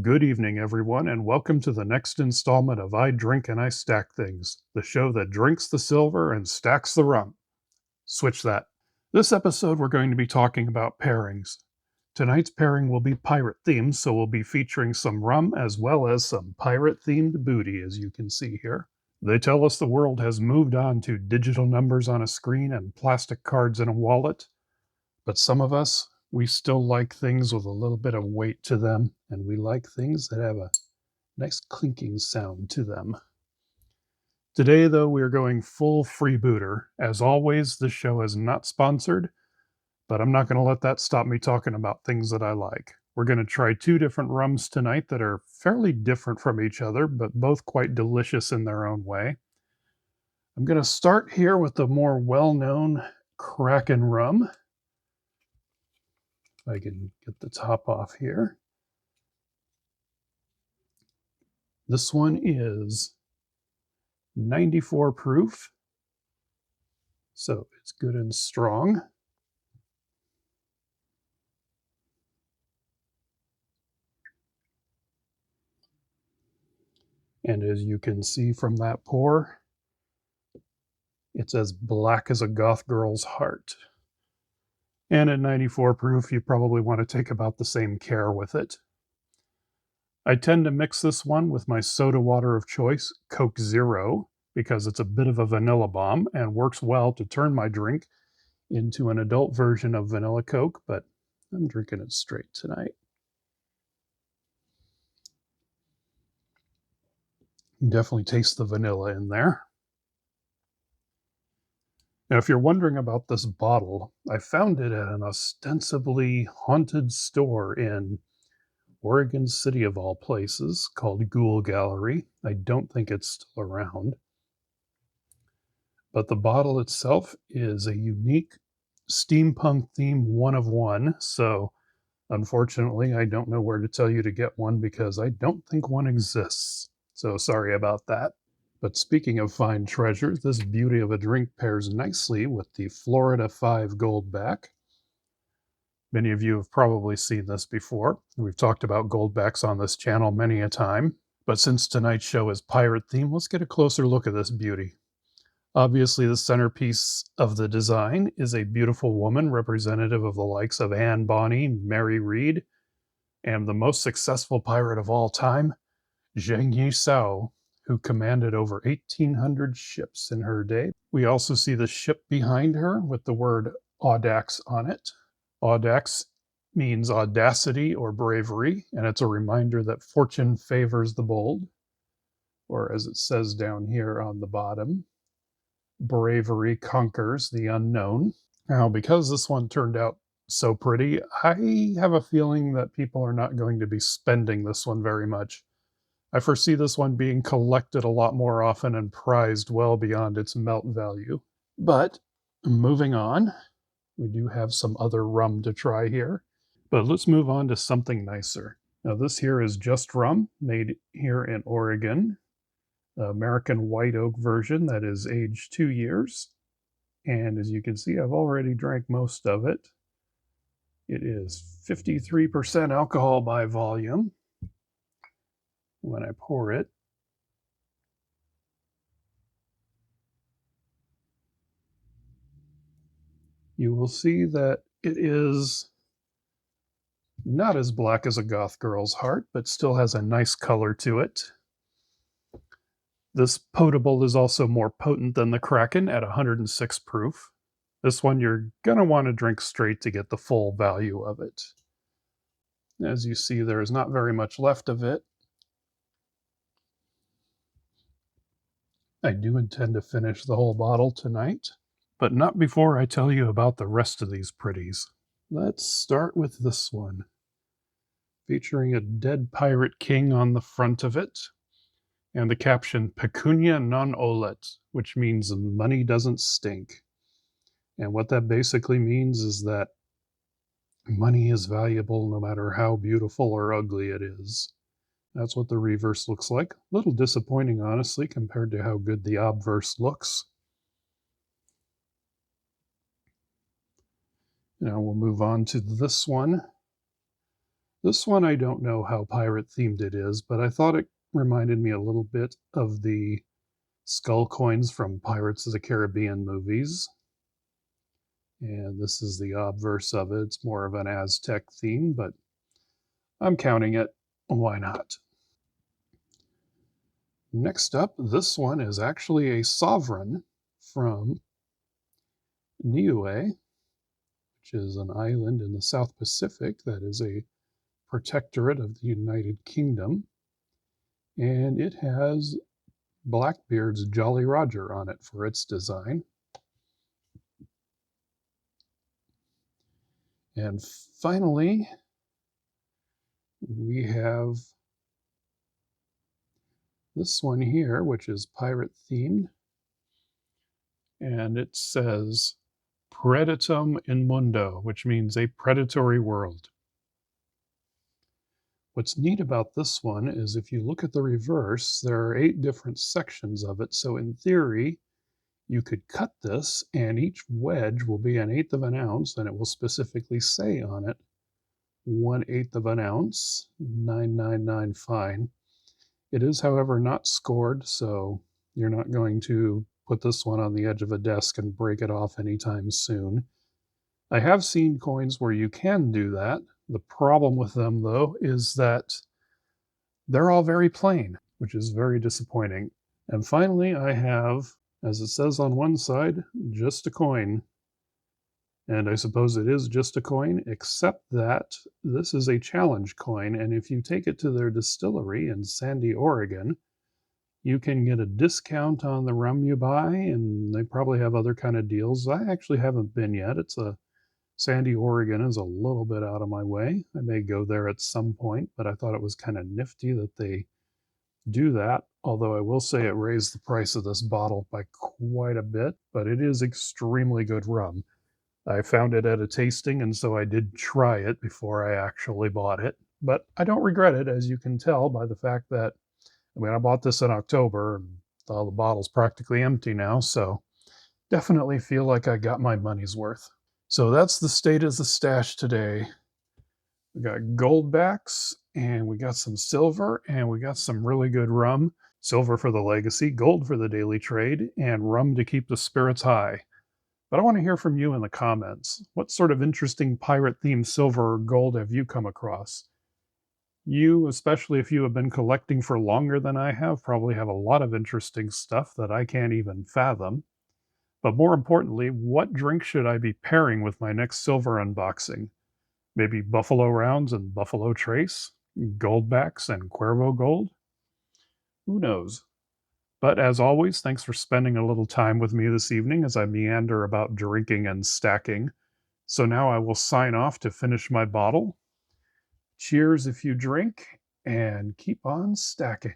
Good evening, everyone, and welcome to the next installment of I Drink and I Stack Things, the show that drinks the silver and stacks the rum. Switch that. This episode, we're going to be talking about pairings. Tonight's pairing will be pirate themed, so we'll be featuring some rum as well as some pirate themed booty, as you can see here. They tell us the world has moved on to digital numbers on a screen and plastic cards in a wallet, but some of us, we still like things with a little bit of weight to them, and we like things that have a nice clinking sound to them. Today, though, we are going full freebooter. As always, this show is not sponsored, but I'm not going to let that stop me talking about things that I like. We're going to try two different rums tonight that are fairly different from each other, but both quite delicious in their own way. I'm going to start here with the more well-known Kraken rum. If I can get the top off here. This one is 94 proof, so it's good and strong. And as you can see from that pour, it's as black as a goth girl's heart. And at 94 proof, you probably want to take about the same care with it. I tend to mix this one with my soda water of choice, Coke Zero, because it's a bit of a vanilla bomb and works well to turn my drink into an adult version of vanilla Coke, but I'm drinking it straight tonight. You definitely taste the vanilla in there. Now, if you're wondering about this bottle, I found it at an ostensibly haunted store in Oregon City, of all places, called Ghoul Gallery. I don't think it's still around. But the bottle itself is a unique steampunk theme one of one, so unfortunately, I don't know where to tell you to get one because I don't think one exists. So sorry about that. But speaking of fine treasures, this beauty of a drink pairs nicely with the Florida 5 Goldback. Many of you have probably seen this before. We've talked about Goldbacks on this channel many a time. But since tonight's show is pirate themed, let's get a closer look at this beauty. Obviously, the centerpiece of the design is a beautiful woman representative of the likes of Anne Bonny, Mary Read, and the most successful pirate of all time, Zheng Yisao, who commanded over 1,800 ships in her day. We also see the ship behind her with the word Audax on it. Audax means audacity or bravery, and it's a reminder that fortune favors the bold, or as it says down here on the bottom, bravery conquers the unknown. Now, because this one turned out so pretty, I have a feeling that people are not going to be spending this one very much. I foresee this one being collected a lot more often and prized well beyond its melt value. But moving on, we do have some other rum to try here. But let's move on to something nicer. Now this here is just rum, made here in Oregon. American white oak version that is aged 2 years. And as you can see, I've already drank most of it. It is 53% alcohol by volume. When I pour it, you will see that it is not as black as a goth girl's heart, but still has a nice color to it. This potable is also more potent than the Kraken at 106 proof. This one you're going to want to drink straight to get the full value of it. As you see, there is not very much left of it. I do intend to finish the whole bottle tonight, but not before I tell you about the rest of these pretties. Let's start with this one, featuring a dead pirate king on the front of it, and the caption, Pecunia non Olet, which means money doesn't stink. And what that basically means is that money is valuable no matter how beautiful or ugly it is. That's what the reverse looks like. A little disappointing, honestly, compared to how good the obverse looks. Now we'll move on to this one. This one, I don't know how pirate themed it is, but I thought it reminded me a little bit of the skull coins from Pirates of the Caribbean movies. And this is the obverse of it. It's more of an Aztec theme, but I'm counting it. Why not? Next up, this one is actually a sovereign from Niue, which is an island in the South Pacific that is a protectorate of the United Kingdom. And it has Blackbeard's Jolly Roger on it for its design. And finally, we have this one here, which is pirate themed. And it says Predatum in Mundo, which means a predatory world. What's neat about this one is if you look at the reverse, there are 8 different sections of it. So in theory, you could cut this and each wedge will be 1/8 of an ounce, and it will specifically say on it 1/8 of an ounce, 999 fine. It is, however, not scored, so you're not going to put this one on the edge of a desk and break it off anytime soon. I have seen coins where you can do that. The problem with them, though, is that they're all very plain, which is very disappointing. And finally, I have, as it says on one side, just a coin. And I suppose it is just a coin, except that this is a challenge coin. And if you take it to their distillery in Sandy, Oregon, you can get a discount on the rum you buy, and they probably have other kind of deals. I actually haven't been yet. Sandy, Oregon is a little bit out of my way. I may go there at some point, but I thought it was kind of nifty that they do that. Although I will say it raised the price of this bottle by quite a bit, but it is extremely good rum. I found it at a tasting, and so I did try it before I actually bought it. But I don't regret it, as you can tell by the fact that, I bought this in October, and all the bottle's practically empty now, so definitely feel like I got my money's worth. So that's the state of the stash today. We got Goldbacks, and we got some silver, and we got some really good rum. Silver for the legacy, gold for the daily trade, and rum to keep the spirits high. But I want to hear from you in the comments. What sort of interesting pirate themed silver or gold have you come across? You, especially if you have been collecting for longer than I have, probably have a lot of interesting stuff that I can't even fathom. But more importantly, what drink should I be pairing with my next silver unboxing? Maybe Buffalo Rounds and Buffalo Trace? Goldbacks and Cuervo Gold? Who knows? But as always, thanks for spending a little time with me this evening as I meander about drinking and stacking. So now I will sign off to finish my bottle. Cheers if you drink, and keep on stacking.